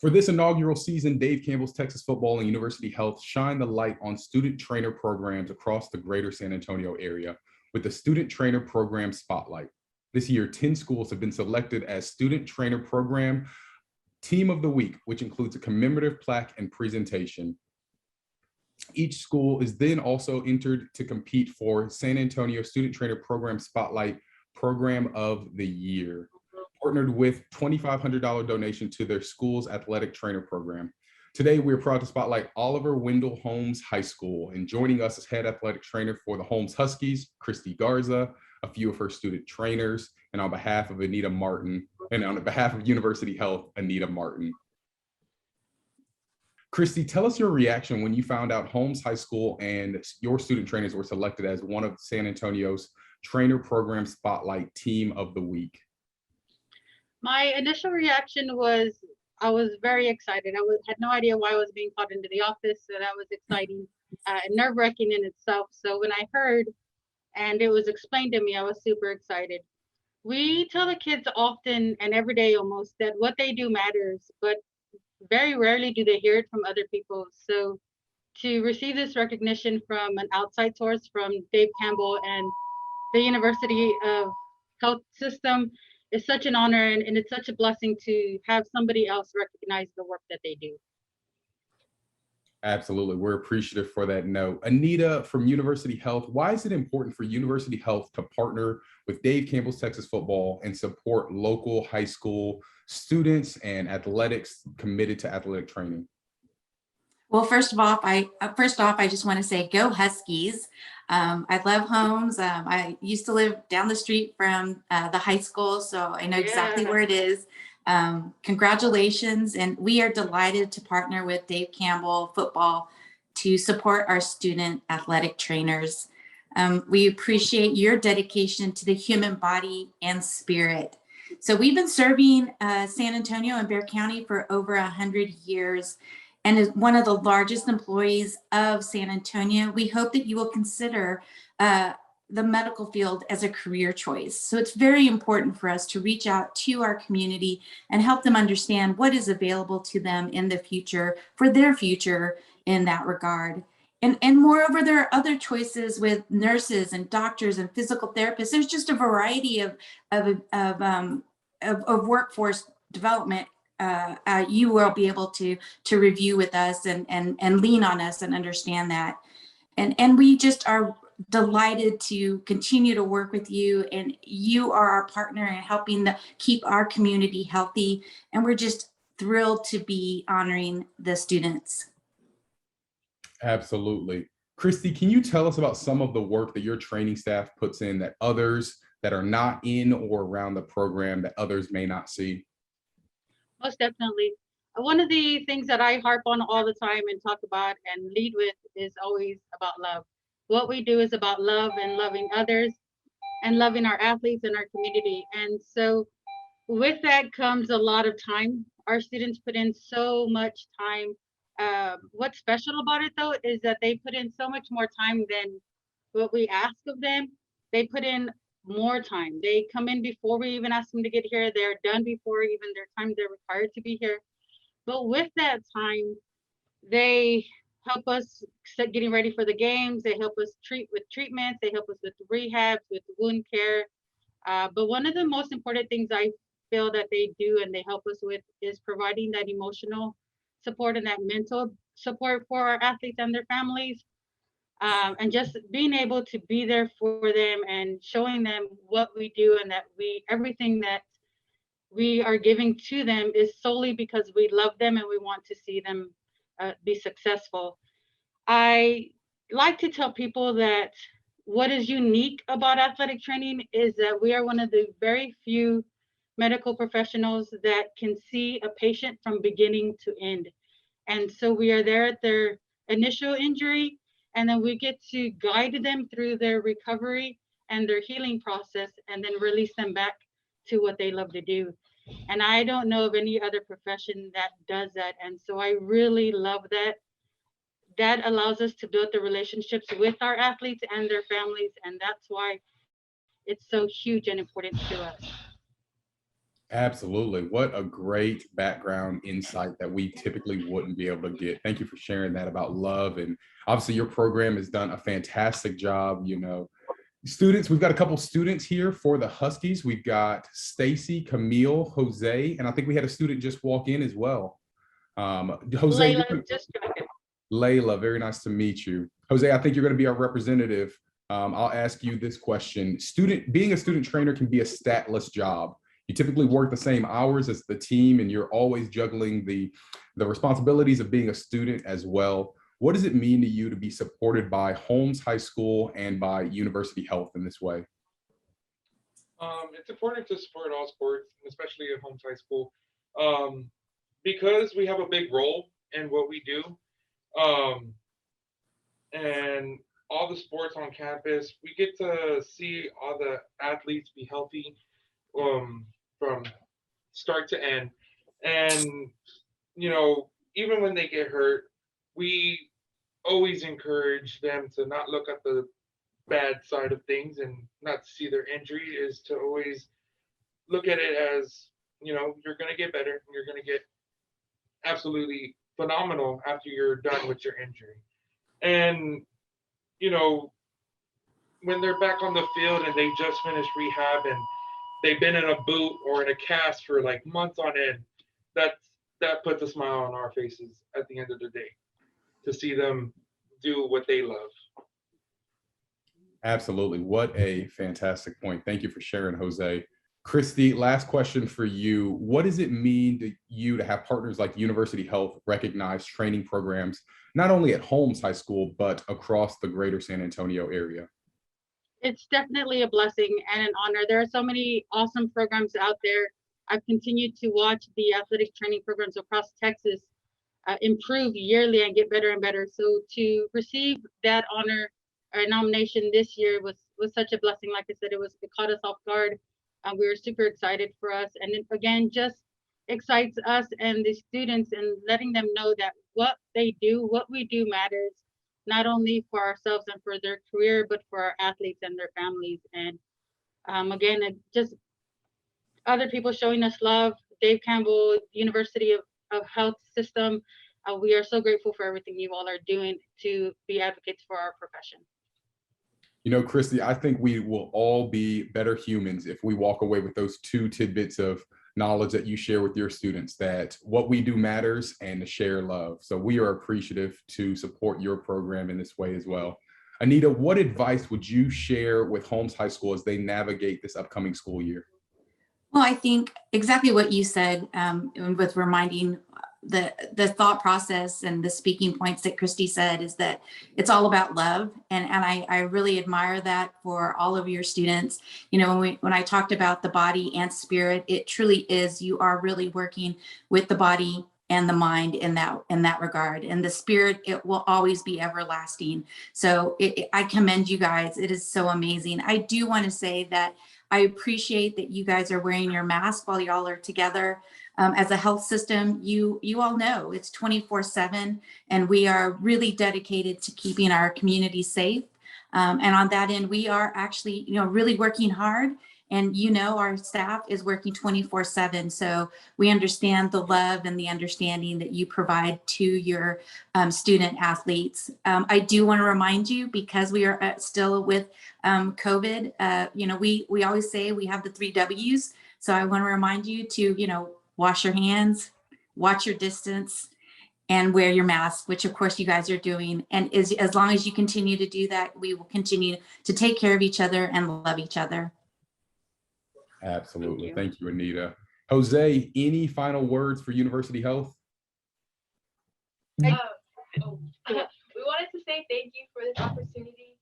For this inaugural season, Dave Campbell's Texas Football and University Health shine the light on student trainer programs across the greater San Antonio area with the Student Trainer Program Spotlight. This year, 10 schools have been selected as Student Trainer Program Team of the Week, which includes a commemorative plaque and presentation. Each school is then also entered to compete for San Antonio Student Trainer Program Spotlight Program of the Year, partnered with $2,500 donation to their school's athletic trainer program. Today, we're proud to spotlight Oliver Wendell Holmes High School, and joining us as head athletic trainer for the Holmes Huskies, Kristy Garza, a few of her student trainers, and on behalf of Anita Martin, and on behalf of University Health, Anita Martin. Kristy, tell us your reaction when you found out Holmes High School and your student trainers were selected as one of San Antonio's Trainer Program Spotlight Team of the Week. My initial reaction was I was very excited. Had no idea why I was being called into the office, so that was exciting and nerve-wracking in itself. So when I heard and it was explained to me, I was super excited. We tell the kids often and every day almost that what they do matters, but very rarely do they hear it from other people. So to receive this recognition from an outside source, from Dave Campbell and the University of Health System, is such an honor, and it's such a blessing to have somebody else recognize the work that they do. Absolutely. We're appreciative for that note. Anita, from University Health, why is it important for University Health to partner with Dave Campbell's Texas Football and support local high school students and athletics committed to athletic training? Well, first off, I just want to say go Huskies. I love Holmes. I used to live down the street from the high school, so I know exactly where it is. Congratulations, and we are delighted to partner with Dave Campbell Football to support our student athletic trainers. We appreciate your dedication to the human body and spirit. So we've been serving San Antonio and Bexar County for over 100 years. And is one of the largest employees of San Antonio. We hope that you will consider the medical field as a career choice. So it's very important for us to reach out to our community and help them understand what is available to them in the future, for their future in that regard. And moreover, there are other choices with nurses and doctors and physical therapists. There's just a variety of workforce development you will be able to review with us and lean on us and understand that. And we just are delighted to continue to work with you, and you are our partner in helping keep our community healthy. And we're just thrilled to be honoring the students. Absolutely. Kristy, can you tell us about some of the work that your training staff puts in that others that are not in or around the program that others may not see? Most definitely. One of the things that I harp on all the time and talk about and lead with is always about love. What we do is about love and loving others and loving our athletes and our community. And so with that comes a lot of time. Our students put in so much time. What's special about it though is that they put in so much more time than what we ask of them. They put in more time. They come in before we even ask them to get here. They're done before even their time they're required to be here. But with that time, they help us getting ready for the games. They help us treat with treatments. They help us with rehabs, with wound care. But one of the most important things I feel that they do and they help us with is providing that emotional support and that mental support for our athletes and their families. And just being able to be there for them and showing them what we do and that everything that we are giving to them is solely because we love them and we want to see them be successful. I like to tell people that what is unique about athletic training is that we are one of the very few medical professionals that can see a patient from beginning to end. And so we are there at their initial injury, and then we get to guide them through their recovery and their healing process, and then release them back to what they love to do. And I don't know of any other profession that does that. And so I really love that. That allows us to build the relationships with our athletes and their families. And that's why it's so huge and important to us. Absolutely. What a great background insight that we typically wouldn't be able to get. Thank you for sharing that about love. And obviously, your program has done a fantastic job. Students, we've got a couple students here for the Huskies. We've got Stacy, Camille, Jose, and I think we had a student just walk in as well. Jose, Layla just joined it. Layla, very nice to meet you. Jose, I think you're going to be our representative. I'll ask you this question. Being a student trainer can be a statless job. You typically work the same hours as the team, and you're always juggling the responsibilities of being a student as well. What does it mean to you to be supported by Holmes High School and by University Health in this way? It's important to support all sports, especially at Holmes High School, because we have a big role in what we do. And all the sports on campus, we get to see all the athletes be healthy from start to end. And, even when they get hurt, we always encourage them to not look at the bad side of things and not see their injury, is to always look at it as, you're going to get better. You're going to get absolutely phenomenal after you're done with your injury. And, when they're back on the field and they just finished rehab and they've been in a boot or in a cast for like months on end, that puts a smile on our faces at the end of the day, to see them do what they love. Absolutely. What a fantastic point. Thank you for sharing, Jose. Kristy, last question for you. What does it mean to you to have partners like University Health recognize training programs, not only at Holmes High School, but across the greater San Antonio area? It's definitely a blessing and an honor. There are so many awesome programs out there. I've continued to watch the athletic training programs across Texas improve yearly and get better and better. So to receive that honor or nomination this year was such a blessing. Like I said, it caught us off guard. We were super excited for us, and it, again, just excites us and the students, and letting them know that what we do matters, not only for ourselves and for their career, but for our athletes and their families. And again, just other people showing us love. Dave Campbell, University of Health System. We are so grateful for everything you all are doing to be advocates for our profession. Kristy, I think we will all be better humans if we walk away with those two tidbits of knowledge that you share with your students, that what we do matters and to share love. So we are appreciative to support your program in this way as well. Anita, what advice would you share with Holmes High School as they navigate this upcoming school year? Well, I think exactly what you said, with reminding the thought process and the speaking points that Kristy said, is that it's all about love. And I really admire that for all of your students. When I talked about the body and spirit, it truly is, you are really working with the body and the mind in that regard. And the spirit, it will always be everlasting. So I commend you guys. It is so amazing. I do want to say that I appreciate that you guys are wearing your mask while y'all are together. As a health system, you all know it's 24/7, and we are really dedicated to keeping our community safe. And on that end, we are actually, really working hard. And our staff is working 24/7. So we understand the love and the understanding that you provide to your student athletes. I do want to remind you, because we are still with COVID, we always say we have the 3 W's. So I want to remind you to, wash your hands, watch your distance, and wear your mask, which of course you guys are doing. And as long as you continue to do that, we will continue to take care of each other and love each other. Absolutely. Thank you, Anita. Jose, any final words for University Health? We wanted to say thank you for this opportunity.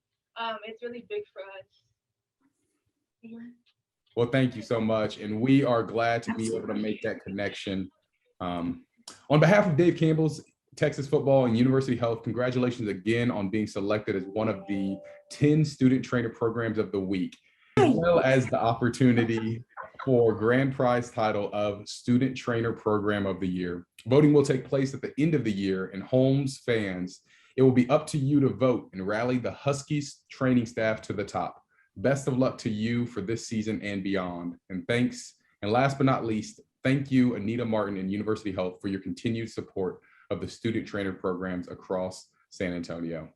It's really big for us. Well, thank you so much. And we are glad to be able to make that connection. On behalf of Dave Campbell's Texas Football and University Health, congratulations again on being selected as one of the 10 student trainer programs of the week, as well as the opportunity for grand prize title of Student Trainer Program of the Year. Voting will take place at the end of the year, and Holmes fans, it will be up to you to vote and rally the Huskies training staff to the top. Best of luck to you for this season and beyond. And thanks And last but not least, thank you, Anita Martin and University Health, for your continued support of the student trainer programs across San Antonio.